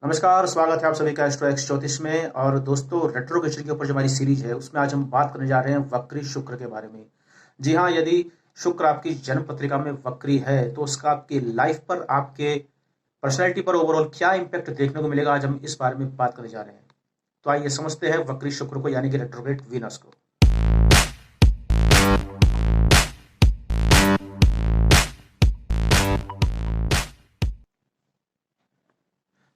नमस्कार, स्वागत है आप सभी का एस्ट्रो एक्स ज्योतिष में। और दोस्तों, रेट्रोगेशन के ऊपर जो हमारी सीरीज है उसमें आज हम बात करने जा रहे हैं वक्री शुक्र के बारे में। जी हाँ, यदि शुक्र आपकी जन्म पत्रिका में वक्री है तो उसका आपकी लाइफ पर, आपके पर्सनैलिटी पर ओवरऑल क्या इम्पैक्ट देखने को मिलेगा, आज हम इस बारे में बात करने जा रहे हैं। तो आइए समझते हैं वक्री शुक्र को, यानी कि रेट्रोग्रेड वीनस को।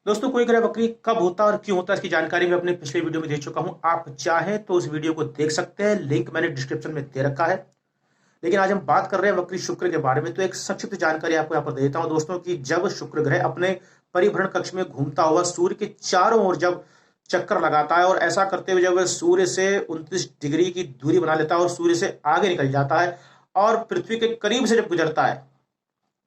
दोस्तों, कोई ग्रह वक्री कब होता है और क्यों होता है, इसकी जानकारी मैं अपने पिछले वीडियो में दे चुका हूं। आप चाहें तो उस वीडियो को देख सकते हैं, लिंक मैंने डिस्क्रिप्शन में दे रखा है। लेकिन आज हम बात कर रहे हैं वक्री शुक्र के बारे में, तो एक संक्षिप्त जानकारी आपको यहाँ पर दे देता हूं दोस्तों कि जब शुक्र ग्रह अपने परिभ्रमण कक्ष में घूमता हुआ सूर्य के चारों ओर जब चक्कर लगाता है, और ऐसा करते हुए जब वह सूर्य से 29 डिग्री की दूरी बना लेता है और सूर्य से आगे निकल जाता है और पृथ्वी के करीब से जब गुजरता है,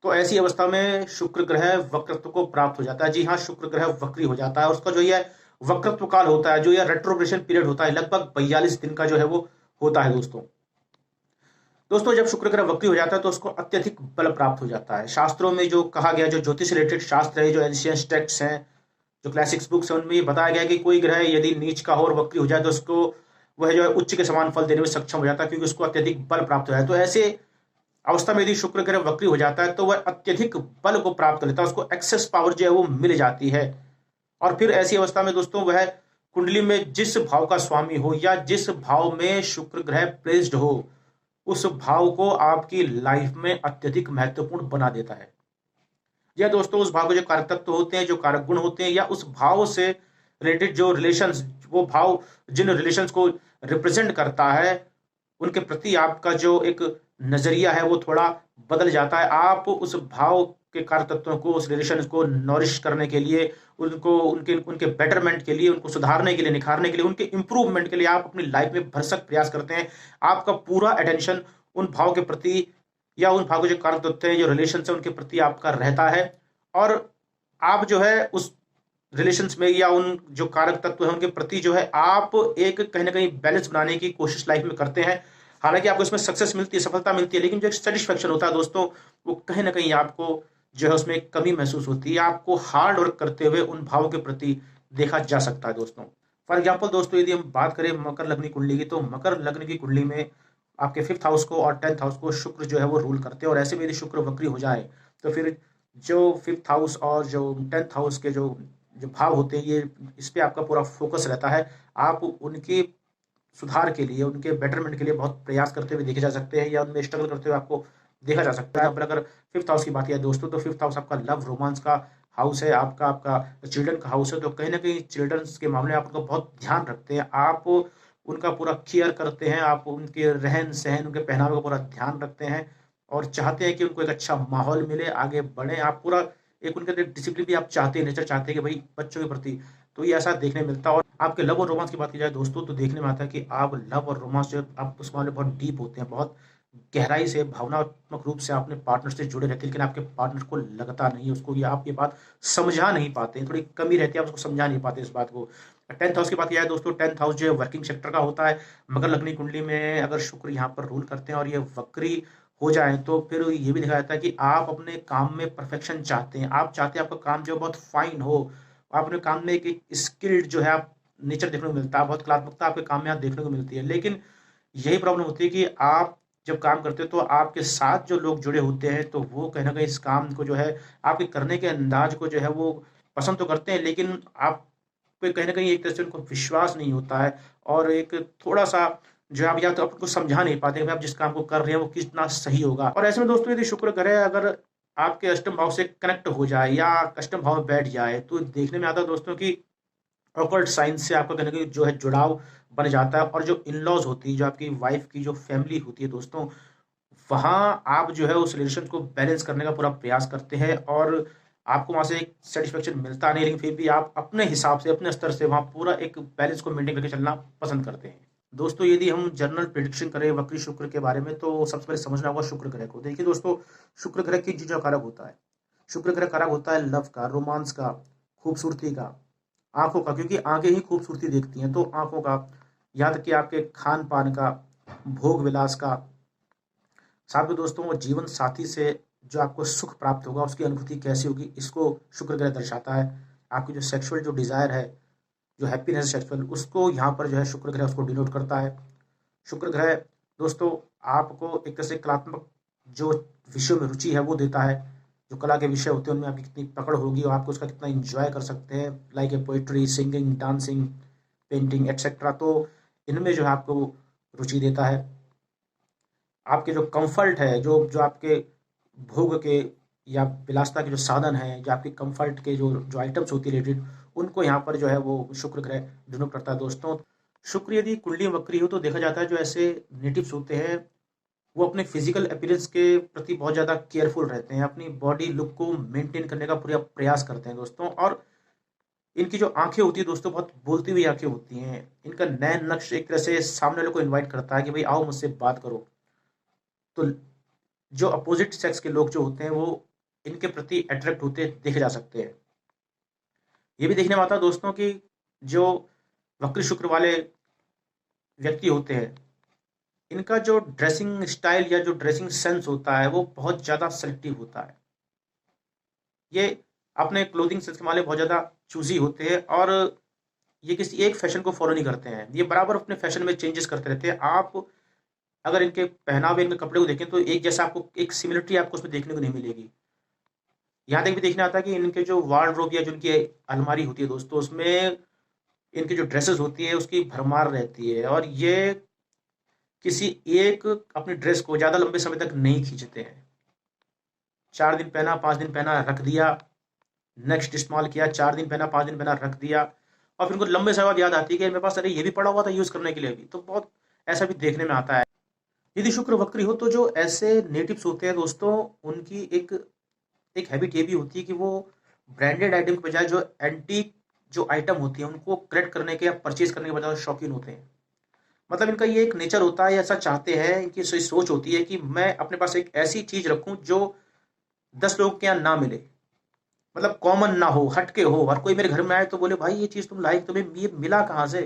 तो ऐसी अवस्था में शुक्र ग्रह वक्रत्व को प्राप्त हो जाता है। जी हाँ, शुक्र ग्रह वक्री हो जाता है। और उसका जो यह वक्रत्व काल होता है, जो यह रेट्रोग्रेशन पीरियड होता है, लगभग 42 दिन का जो है वो होता है दोस्तों, जब शुक्र ग्रह वक्री हो जाता है तो उसको अत्यधिक बल प्राप्त हो जाता है। शास्त्रों में जो कहा गया, जो ज्योतिष रिलेटेड शास्त्र है, जो एंशियंट टेक्स्ट हैं, जो क्लासिक्स बुक्स हैं, उनमें ये बताया गया कि कोई ग्रह यदि नीच का हो और वक्री हो जाए तो उसको वह जो है उच्च के समान फल देने में सक्षम हो जाता है, क्योंकि उसको अत्यधिक बल प्राप्त हो जाए। तो ऐसे अवस्था में यदि शुक्र ग्रह वक्री हो जाता है तो वह अत्यधिक बल को प्राप्त कर लेता है, उसको एक्सेस पावर जो है वो मिल जाती है। और फिर ऐसी अवस्था में दोस्तों, वह कुंडली में जिस भाव का स्वामी हो या जिस भाव में शुक्र ग्रह प्लेस्ड हो, उस भाव को आपकी लाइफ में अत्यधिक महत्वपूर्ण बना देता है। या दोस्तों, उस भाव के जो कारक तत्व होते हैं, जो कारक गुण होते हैं, या उस भाव से रिलेटेड जो रिलेशंस, वो भाव जिन रिलेशंस को रिप्रेजेंट करता है, उनके प्रति आपका जो एक नजरिया है वो थोड़ा बदल जाता है। आप उस भाव के कारक तत्वों को, उस रिलेशन को नॉरिश करने के लिए, उनको उनके उनके बेटरमेंट के लिए, उनको सुधारने के लिए, निखारने के लिए, उनके इंप्रूवमेंट के लिए आप अपनी लाइफ में भरसक प्रयास करते हैं। आपका पूरा अटेंशन उन भाव के प्रति, या उन भाव के जो कारक तत्व हैं, जो रिलेशन है, उनके प्रति आपका रहता है। और आप जो है उस रिलेशंस में या उन जो कारक तत्व हैं उनके प्रति जो है आप एक कहीं ना कहीं बैलेंस बनाने की कोशिश लाइफ में करते हैं। हालांकि आपको इसमें सक्सेस मिलती है, सफलता मिलती है, लेकिन जो एक सेटिस्फेक्शन होता है दोस्तों, वो कहीं ना कहीं आपको जो है उसमें एक कमी महसूस होती है। आपको हार्ड वर्क करते हुए उन भावों के प्रति देखा जा सकता है दोस्तों। फॉर एग्जाम्पल दोस्तों, यदि हम बात करें मकर लग्न कुंडली की, तो मकर लग्न की कुंडली में आपके 5th हाउस को और 10th हाउस को शुक्र जो है वो रूल करते हैं। और ऐसे में यदि शुक्र वक्री हो जाए तो फिर जो 5th हाउस और जो 10th हाउस के जो जो भाव होते हैं, ये इस पे आपका पूरा फोकस रहता है। आप उनके सुधार के लिए, उनके बेटरमेंट के लिए बहुत प्रयास करते हुए देखे जा सकते हैं, या उनमें स्ट्रगल करते हुए आपको देखा जा सकता है। अगर 5th हाउस की बात किया दोस्तों, तो 5th हाउस आपका लव रोमांस का हाउस है, आपका आपका चिल्ड्रन का हाउस है। तो कहीं ना कहीं चिल्ड्रंस के मामले में आप उनका बहुत ध्यान रखते हैं, आप उनका पूरा केयर करते हैं, आप उनके रहन सहन, उनके पहनावे का पूरा ध्यान रखते हैं, और चाहते हैं कि उनको एक अच्छा माहौल मिले, आगे बढ़े। आप पूरा एक उनके डिसिप्लिन भी आप चाहते हैं, नेचर चाहते हैं कि भाई बच्चों के प्रति, तो ये ऐसा देखने मिलता है। और आपके लव और रोमांस की बात की जाए दोस्तों, तो देखने में आता है कि आप लव और रोमांस जो आप उस मामले में बहुत डीप होते हैं, बहुत गहराई से, भावनात्मक रूप से अपने पार्टनर से जुड़े रहते हैं, लेकिन आपके पार्टनर को लगता नहीं है, उसको ये आप ये बात समझा नहीं पाते हैं, थोड़ी कमी रहती है, आप उसको समझा नहीं पाते इस बात को। 10th हाउस की बात की जाए दोस्तों, 10th हाउस जो है वर्किंग सेक्टर का होता है। मकर लग्नी कुंडली में अगर शुक्र यहाँ पर रूल करते हैं और ये वक्री हो जाए, तो फिर ये भी दिखाया जाता है कि आप अपने काम में परफेक्शन चाहते हैं, आप चाहते हैं आपका काम जो बहुत फाइन हो, आप अपने काम में एक स्किल्ड जो है आप नेचर देखने को मिलता है, बहुत कलात्मकता आपके काम में आप देखने को मिलती है। लेकिन यही प्रॉब्लम होती है कि आप जब काम करते हो तो आपके साथ जो लोग जुड़े होते हैं, तो वो कहीं ना कहीं इस काम को जो है, आपके करने के अंदाज को जो है वो पसंद तो करते हैं, लेकिन आप पे कहीं ना कहीं एक तरह से उनको विश्वास नहीं होता है। और एक थोड़ा सा जो है आप, या तो आप उनको समझा नहीं पाते कि आप जिस काम को कर रहे हैं वो कितना सही होगा। और ऐसे में दोस्तों, यदि शुक्र ग्रह अगर आपके अष्टम भाव से कनेक्ट हो जाए या अष्टम भाव में बैठ जाए, तो देखने में आता है दोस्तों कि ऑकल्ट साइंस से आपका कहने की जो है जुड़ाव बन जाता है। और जो इन लॉज होती है, जो आपकी वाइफ की जो फैमिली होती है दोस्तों, वहाँ आप जो है उस रिलेशन को बैलेंस करने का पूरा प्रयास करते हैं, और आपको वहाँ से एक सेटिस्फेक्शन मिलता नहीं, लेकिन फिर भी आप अपने हिसाब से, अपने स्तर से वहाँ पूरा एक बैलेंस को मेंटेन करके चलना पसंद करते हैं दोस्तों। यदि हम जनरल प्रिडिक्शन करें वक्री शुक्र के बारे में, तो सबसे पहले समझना होगा शुक्र ग्रह को। देखिए दोस्तों, शुक्र ग्रह की चीजों का कारक होता है, शुक्र ग्रह कारक होता है लव का, रोमांस का, खूबसूरती का, आंखों का, क्योंकि आंखें ही खूबसूरती देखती हैं, तो आंखों का, यहाँ तक कि आपके खान पान का, भोग विलास का, साथ में दोस्तों वो जीवन साथी से जो आपको सुख प्राप्त होगा, उसकी अनुभूति कैसी होगी, इसको शुक्र ग्रह दर्शाता है। आपकी जो सेक्सुअल जो डिज़ायर है, जो हैप्पीनेस सेक्सुअल, उसको यहाँ पर जो है शुक्र ग्रह उसको डिनोट करता है। शुक्र ग्रह दोस्तों आपको एक तरह से कलात्मक जो विषयों में रुचि है वो देता है। जो कला के विषय होते हैं उनमें आपकी कितनी पकड़ होगी और आपको उसका कितना इंजॉय कर सकते हैं, like a poetry, singing, dancing, painting etcetera. तो इनमें जो है आपको रुचि देता है। आपके जो कंफर्ट है, जो जो आपके भोग के या विलासिता के जो साधन हैं, जो आपके कंफर्ट के जो जो आइटम्स होती है रिलेटेड, उनको यहाँ पर जो है वो शुक्र ग्रह डिनोट करता है दोस्तों। शुक्र यदि कुंडली में वक्री हो तो देखा जाता है जो ऐसे नेटिव्स होते हैं वो अपने फिजिकल अपीयरेंस के प्रति बहुत ज़्यादा केयरफुल रहते हैं, अपनी बॉडी लुक को मेंटेन करने का पूरा प्रयास करते हैं दोस्तों। और इनकी जो आंखें होती है दोस्तों बहुत बोलती हुई आंखें होती हैं। इनका नैन नक्श एक तरह से सामने वाले को इन्वाइट करता है कि भाई आओ मुझसे बात करो। तो जो अपोजिट सेक्स के लोग जो होते हैं वो इनके प्रति अट्रैक्ट होते देखे जा सकते हैं। ये भी देखने में आता है दोस्तों कि जो वक्र शुक्र वाले व्यक्ति होते हैं इनका जो ड्रेसिंग स्टाइल या जो ड्रेसिंग सेंस होता है वो बहुत ज़्यादा सेलेक्टिव होता है। ये अपने क्लोथिंग सेंस के मामले बहुत ज़्यादा चूजी होते हैं और ये किसी एक फैशन को फॉलो नहीं करते हैं, ये बराबर अपने फैशन में चेंजेस करते रहते हैं। आप अगर इनके पहनावे, इनके कपड़े को देखें तो एक जैसा आपको एक सिमिलरिटी आपको उसमें देखने को नहीं मिलेगी। यहाँ तक भी देखने आता है कि इनके जो वार्डरोब या जो इनकी अलमारी होती है दोस्तों उसमें इनकी जो ड्रेसेस होती है उसकी भरमार रहती है और ये किसी एक अपनी ड्रेस को ज़्यादा लंबे समय तक नहीं खींचते हैं। 4 दिन पहना, 5 दिन पहना, रख दिया, नेक्स्ट इस्तेमाल किया, 4 दिन पहना, 5 दिन पहना, रख दिया, और फिर उनको लंबे समय बाद याद आती है कि मेरे पास अरे ये भी पड़ा हुआ था यूज़ करने के लिए भी। तो बहुत ऐसा भी देखने में आता है। यदि शुक्र वक्री हो तो जो ऐसे नेटिव्स होते हैं दोस्तों उनकी एक एक हैबिट ये भी होती है कि वो ब्रांडेड आइटम के बजाय जो एंटीक जो आइटम होती है उनको कलेक्ट करने के या परचेज करने के बजाय शौकीन होते हैं। मतलब इनका ये एक नेचर होता है, ऐसा चाहते हैं, इनकी सोच होती है कि मैं अपने पास एक ऐसी चीज रखूं जो 10 लोगों के यहाँ ना मिले, मतलब कॉमन ना हो, हटके हो। हर कोई मेरे घर में आए तो बोले भाई ये चीज तुम लाइक, तुम्हें ये मिला कहाँ से?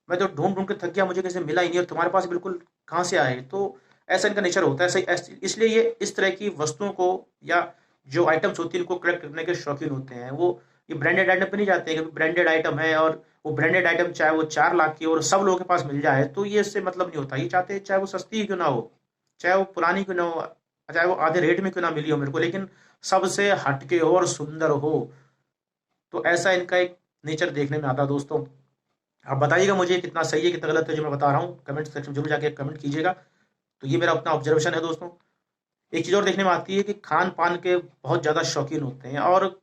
मैं तो ढूंढ ढूंढ के थक गया, मुझे कैसे मिला ही नहीं और तुम्हारे पास बिल्कुल कहाँ से आए? तो ऐसा इनका नेचर होता है। इसलिए ये इस तरह की वस्तुओं को या जो आइटम्स होती है इनको कलेक्ट करने के शौकीन होते हैं। वो ये ब्रांडेड आइटम पे नहीं जाते हैं कि ब्रांडेड आइटम है और वो ब्रांडेड आइटम चाहे वो 4 लाख की और सब लोगों के पास मिल जाए तो ये इससे मतलब नहीं होता। ये चाहते हैं चाहे वो सस्ती क्यों ना हो, चाहे वो पुरानी क्यों ना हो, चाहे वो आधे रेट में क्यों ना मिली हो मेरे को, लेकिन सबसे हटके हो और सुंदर हो। तो ऐसा इनका एक नेचर देखने में आता है दोस्तों। आप बताइएगा मुझे कितना सही है कितना गलत है जो मैं बता रहा हूँ, कमेंट सेक्शन में जरूर जाके कमेंट कीजिएगा। तो ये मेरा अपना ऑब्जर्वेशन है दोस्तों। एक चीज़ और देखने में आती है कि खान पान के बहुत ज़्यादा शौकीन होते हैं और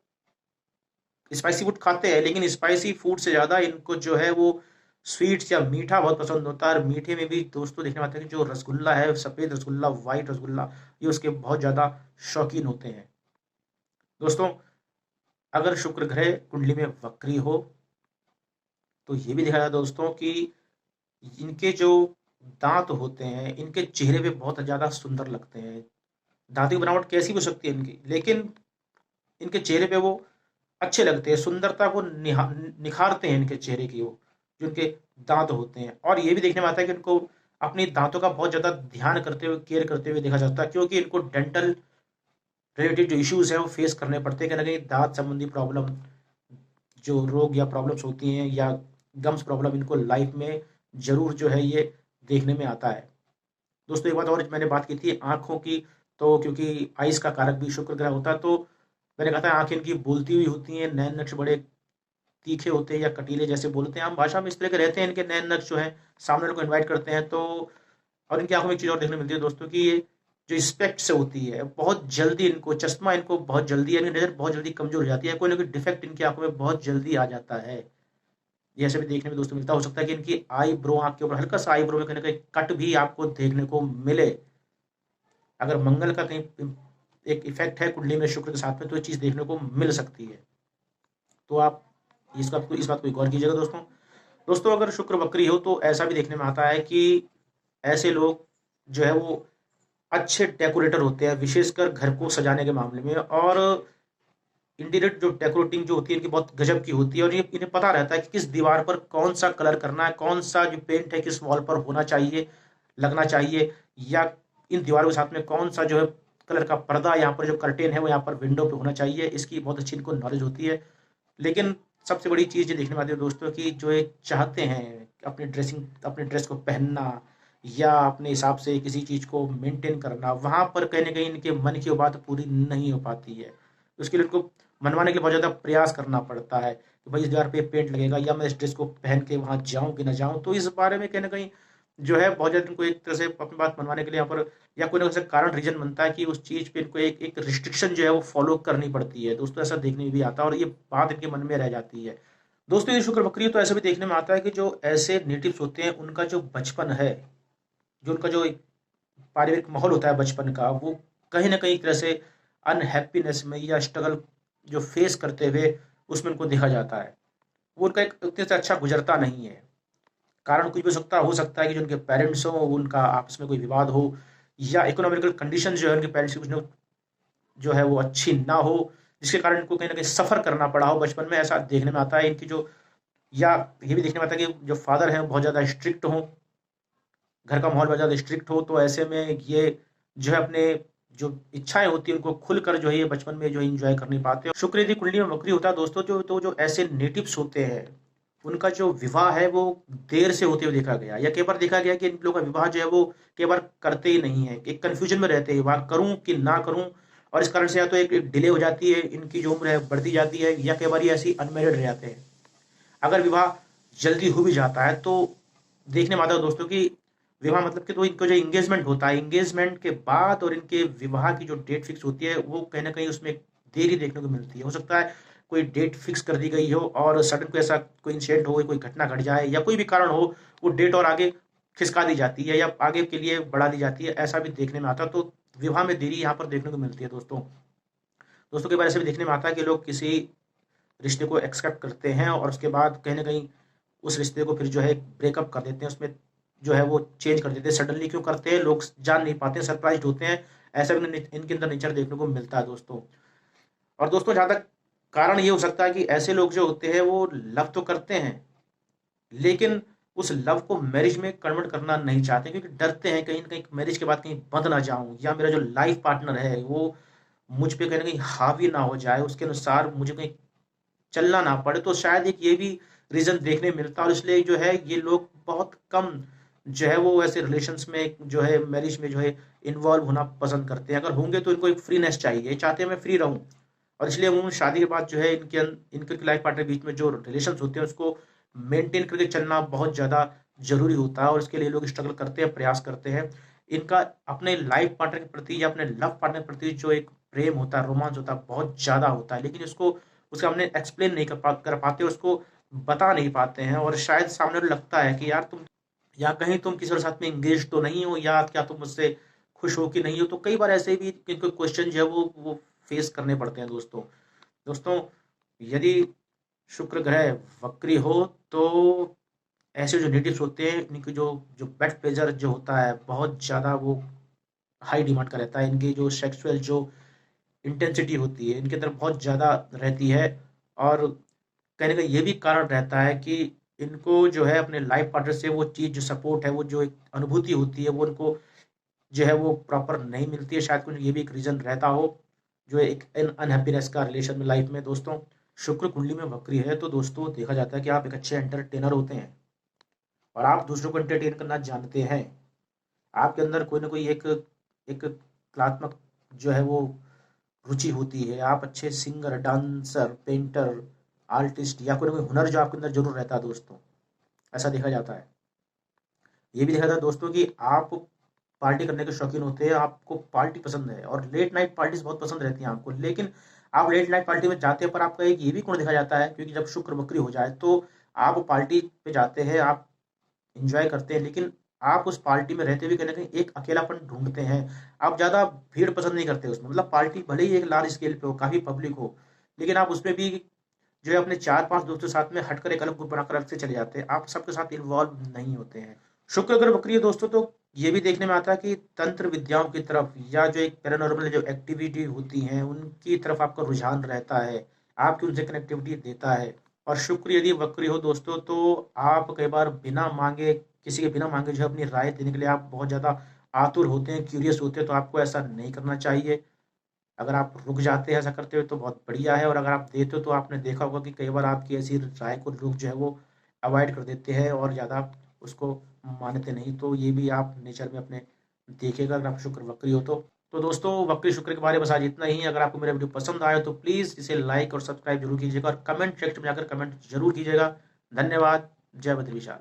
स्पाइसी फूड खाते हैं, लेकिन स्पाइसी फूड से ज़्यादा इनको जो है वो स्वीट्स या मीठा बहुत पसंद होता है। और मीठे में भी दोस्तों देखने में आता है कि जो रसगुल्ला है, सफ़ेद रसगुल्ला, वाइट रसगुल्ला, ये उसके बहुत ज़्यादा शौकीन होते हैं दोस्तों। अगर शुक्र ग्रह कुंडली में वक्री हो तो ये भी देखा जाता है दोस्तों कि इनके जो दांत होते हैं इनके चेहरे पे बहुत ज़्यादा सुंदर लगते हैं। दांत की बनावट कैसी भी हो सकती है इनकी, लेकिन इनके चेहरे पे वो अच्छे लगते हैं, सुंदरता को निखारते हैं इनके चेहरे की वो जो इनके दांत होते हैं। और ये भी देखने में आता है कि इनको अपने दांतों का बहुत ज़्यादा ध्यान करते हुए, केयर करते हुए देखा जाता है, क्योंकि इनको डेंटल रिलेटेड जो इश्यूज हैं वो फेस करने पड़ते हैं। कहीं ना कहीं दांत संबंधी प्रॉब्लम, जो रोग या प्रॉब्लम्स होती हैं या गम्स प्रॉब्लम, इनको लाइफ में ज़रूर जो है ये देखने में आता है दोस्तों। एक बात और मैंने बात की थी आँखों की, तो क्योंकि आइस का कारक भी शुक्र ग्रह होता है तो मैंने कहा था आँखें इनकी बोलती हुई होती हैं, नैन नक्श बड़े तीखे होते हैं या कटीले जैसे बोलते हैं, आम भाषा में इस तरह के रहते हैं। इनके नैन नक्श जो है सामने वाले को इन्वाइट करते हैं। तो और इनकी आंखों में एक चीज़ और देखने मिलती है दोस्तों कि ये जो स्पेक्ट से होती है बहुत जल्दी इनको चश्मा, इनको बहुत जल्दी यानी नज़र बहुत जल्दी कमजोर हो जाती है, कोई ना कोई डिफेक्ट इनकी आंखों में बहुत जल्दी आ जाता है। ये ऐसे भी देखने में दोस्तों मिलता हो सकता है कि इनकी आई ब्रो, आँख के ऊपर हल्का सा आई ब्रो में कहीं ना कहीं कट भी आपको देखने को मिले। अगर मंगल का कहीं एक इफेक्ट है कुंडली में शुक्र के साथ में तो ये चीज़ देखने को मिल सकती है। तो आप इस बात को गौर कीजिएगा दोस्तों। दोस्तों अगर शुक्र वक्री हो तो ऐसा भी देखने में आता है कि ऐसे लोग जो है वो अच्छे डेकोरेटर होते हैं, विशेषकर घर को सजाने के मामले में। और इंटीरियर जो डेकोरेटिंग जो होती है इनकी बहुत गजब की होती है और ये इन्हें पता रहता है कि किस दीवार पर कौन सा कलर करना है, कौन सा जो पेंट है किस वॉल पर होना चाहिए, लगना चाहिए, या इन दीवारों के साथ में कौन सा जो है कलर का पर्दा, यहाँ पर जो कर्टेन है वो यहाँ पर विंडो पे होना चाहिए। इसकी बहुत अच्छी इनको नॉलेज होती है। लेकिन सबसे बड़ी चीज़ ये देखने में आती है दोस्तों कि जो ये चाहते हैं अपने ड्रेस को पहनना या अपने हिसाब से किसी चीज़ को मेंटेन करना, वहाँ पर कहीं न कहीं इनके मन की वो बात पूरी नहीं हो पाती है। उसके लिए उनको मनवाने के लिए बहुत ज़्यादा प्रयास करना पड़ता है कि भाई इस दीवार पे पेंट लगेगा या मैं इस ड्रेस को पहन के वहाँ जाऊँ कि ना जाऊँ। तो इस बारे में कहीं न कहीं जो है बहुत ज़्यादा इनको एक तरह से अपनी बात मनवाने के लिए यहाँ पर या कोई ना कोई ऐसा कारण रीज़न बनता है कि उस चीज़ पे इनको एक एक रिस्ट्रिक्शन जो है वो फ़ॉलो करनी पड़ती है। दोस्तों ऐसा देखने में भी आता है और ये बात इनके मन में रह जाती है। दोस्तों ये शुक्र बकरी तो ऐसा भी देखने में आता है कि जो ऐसे नेटिव्स होते हैं उनका जो बचपन है, जो उनका जो एक पारिवारिक माहौल होता है बचपन का, वो कहीं न कहीं एक तरह से अनहैप्पीनेस में या स्ट्रगल जो फेस करते हुए उसमें उनको देखा जाता है। वो उनका एक उतने से अच्छा गुज़रता नहीं है। कारण कुछ भी हो सकता है कि जो उनके पेरेंट्स हों, उनका आपस में कोई विवाद हो या इकोनॉमिकल कंडीशन जो है उनके पेरेंट्स की कुछ न जो है वो अच्छी ना हो, जिसके कारण इनको कहीं न कहीं सफ़र करना पड़ा हो बचपन में, ऐसा देखने में आता है। इनकी जो या ये भी देखने में आता है कि जो फादर हैं, वो बहुत ज़्यादा स्ट्रिक्ट हों, घर का माहौल बहुत ज़्यादा स्ट्रिक्ट हो, तो ऐसे में ये जो है अपने जो इच्छाएँ होती हैं, उनको खुलकर जो है ये बचपन में जो है एन्जॉय कर नहीं पाते। शुक्र यदि कुंडली में वक्री होता है दोस्तों, जो ऐसे नेटिव्स होते हैं, उनका जो विवाह है वो देर से होते हुए देखा गया या कई बार देखा गया कि इन लोगों का विवाह जो है वो कई बार करते ही नहीं है। एक कन्फ्यूजन में रहते हैं, विवाह करूँ कि ना करूँ? और इस कारण से या तो एक डिले हो जाती है, इनकी जो उम्र है बढ़ती जाती है या कई बार ये ऐसे ही अनमैरिड रह जाते हैं। अगर विवाह जल्दी हो भी जाता है तो देखने में आता है दोस्तों कि विवाह मतलब कि तो इनका जो एंगेजमेंट होता है, एंगेजमेंट के बाद और इनके विवाह की जो डेट फिक्स होती है वो कहीं न कहीं उसमें देरी देखने को मिलती है। हो सकता है कोई डेट फिक्स कर दी गई हो और सडन कोई ऐसा कोई इंसिडेंट हो, कोई घटना घट जाए या कोई भी कारण हो, वो डेट और आगे खिसका दी जाती है या आगे के लिए बढ़ा दी जाती है, ऐसा भी देखने में आता है। तो विवाह में देरी यहाँ पर देखने को मिलती है दोस्तों। दोस्तों कई बार ऐसे भी देखने में आता है कि लोग किसी रिश्ते को एक्सेप्ट करते हैं और उसके बाद कहीं न कहीं उस रिश्ते को फिर जो है ब्रेकअप कर देते हैं, उसमें जो है वो चेंज कर देते हैं। सडनली क्यों करते हैं, लोग जान नहीं पाते हैं, सरप्राइज़्ड होते हैं। ऐसा भी इनके अंदर नेचर देखने को मिलता है दोस्तों। और दोस्तों जहाँ तक कारण ये हो सकता है कि ऐसे लोग जो होते हैं वो लव तो करते हैं, लेकिन उस लव को मैरिज में कन्वर्ट करना नहीं चाहते क्योंकि डरते हैं कहीं न कहीं मैरिज के बाद कहीं बंध ना जाऊँ या मेरा जो लाइफ़ पार्टनर है वो मुझ पे कहीं न कहीं हावी ना हो जाए, उसके अनुसार मुझे कहीं चलना ना पड़े। तो शायद एक ये भी रीज़न देखने मिलता है और इसलिए जो है ये लोग बहुत कम जो है वो ऐसे रिलेशंस में जो है मैरिज में जो है इन्वॉल्व होना पसंद करते हैं। अगर होंगे तो इनको एक फ्रीनेस चाहिए, ये चाहते हैं मैं फ्री रहूँ और इसलिए वो शादी के बाद जो है इनके लाइफ पार्टनर के बीच में जो रिलेशंस होते हैं उसको मेंटेन करके चलना बहुत ज़्यादा ज़रूरी होता है और इसके लिए लोग स्ट्रगल करते हैं, प्रयास करते हैं। इनका अपने लाइफ पार्टनर के प्रति या अपने लव पार्टनर के प्रति जो एक प्रेम होता है, रोमांस होता है, बहुत ज़्यादा होता है। लेकिन इसको उसका हमने एक्सप्लेन नहीं कर पाते, उसको बता नहीं पाते हैं और शायद सामने वाले लगता है कि यार तुम या कहीं तुम किसी और साथ में एंगेज तो नहीं हो या क्या तुम मुझसे खुश हो कि नहीं हो। तो कई बार ऐसे भी इनको क्वेश्चन जो है वो फेस करने पड़ते हैं दोस्तों। दोस्तों यदि शुक्र ग्रह वक्री हो तो ऐसे जो नेटिव्स होते हैं इनकी जो जो बेड प्लेजर जो होता है बहुत ज़्यादा वो हाई डिमांड का रहता है। इनकी जो सेक्सुअल जो इंटेंसिटी होती है इनके अंदर बहुत ज़्यादा रहती है और कहीं न कहीं ये भी कारण रहता है कि इनको जो है अपने लाइफ पार्टनर से वो चीज़ जो सपोर्ट है, वो जो एक अनुभूति होती है, वो उनको जो है वो प्रॉपर नहीं मिलती है। शायद कुछ ये भी एक रीज़न रहता हो, जो एक अनहैप्पीनेस का रिलेशन में लाइफ में दोस्तों। शुक्र कुंडली में वक्री है तो दोस्तों देखा जाता है कि आप एक अच्छे एंटरटेनर होते हैं और आप दूसरों को एंटरटेन करना जानते हैं। आपके अंदर कोई न कोई एक कलात्मक जो है वो रुचि होती है। आप अच्छे सिंगर, डांसर, पेंटर, आर्टिस्ट या कोई ना कोई हुनर जो आपके अंदर ज़रूर रहता है दोस्तों, ऐसा देखा जाता है। ये भी देखा जाता है दोस्तों कि आप पार्टी करने के शौकीन होते हैं, आपको पार्टी पसंद है और लेट नाइट पार्टीज़ बहुत पसंद रहती हैं आपको। लेकिन आप लेट नाइट पार्टी में जाते हैं पर आपका एक ये भी गुण देखा जाता है क्योंकि जब शुक्र वक्री हो जाए तो आप पार्टी पे जाते हैं, आप एन्जॉय करते हैं, लेकिन आप उस पार्टी में रहते हुए कहीं न कहीं एक अकेलापन ढूँढते हैं। आप ज़्यादा भीड़ पसंद नहीं करते उसमें, मतलब पार्टी भले ही एक लार्ज स्केल पे हो, काफ़ी पब्लिक हो, लेकिन आप उसमें भी जो है अपने 4-5 दोस्तों के साथ में हटकर एक अलग ग्रुप बनाकर अलग से चले जाते हैं। आप सबके साथ इन्वॉल्व नहीं होते हैं। शुक्र अगर वक्री है दोस्तों तो ये भी देखने में आता है कि तंत्र विद्याओं की तरफ या जो एक पैरानॉर्मल जो एक्टिविटी होती हैं, उनकी तरफ आपका रुझान रहता है। आपकी उनसे कनेक्टिविटी देता है। और शुक्र यदि वक्री हो दोस्तों तो आप कई बार बिना माँगे किसी के बिना माँगे जो है अपनी राय देने के लिए आप बहुत ज़्यादा आतुर होते हैं, क्यूरियस होते हैं, तो आपको ऐसा नहीं करना चाहिए। अगर आप रुक जाते हैं ऐसा करते हुए तो बहुत बढ़िया है, और अगर आप देते हो तो आपने देखा होगा कि कई बार आपकी ऐसी राय को लोग जो है वो अवॉइड कर देते हैं और ज़्यादा उसको मानते नहीं। तो ये भी आप नेचर में अपने देखिएगा अगर आप शुक्र वक्री हो तो दोस्तों वक्री शुक्र के बारे में बस आज इतना ही। अगर आपको मेरा वीडियो पसंद आया तो प्लीज़ इसे लाइक और सब्सक्राइब जरूर कीजिएगा और कमेंट सेक्शन में जाकर कमेंट जरूर कीजिएगा। धन्यवाद। जय बद्री विशाल।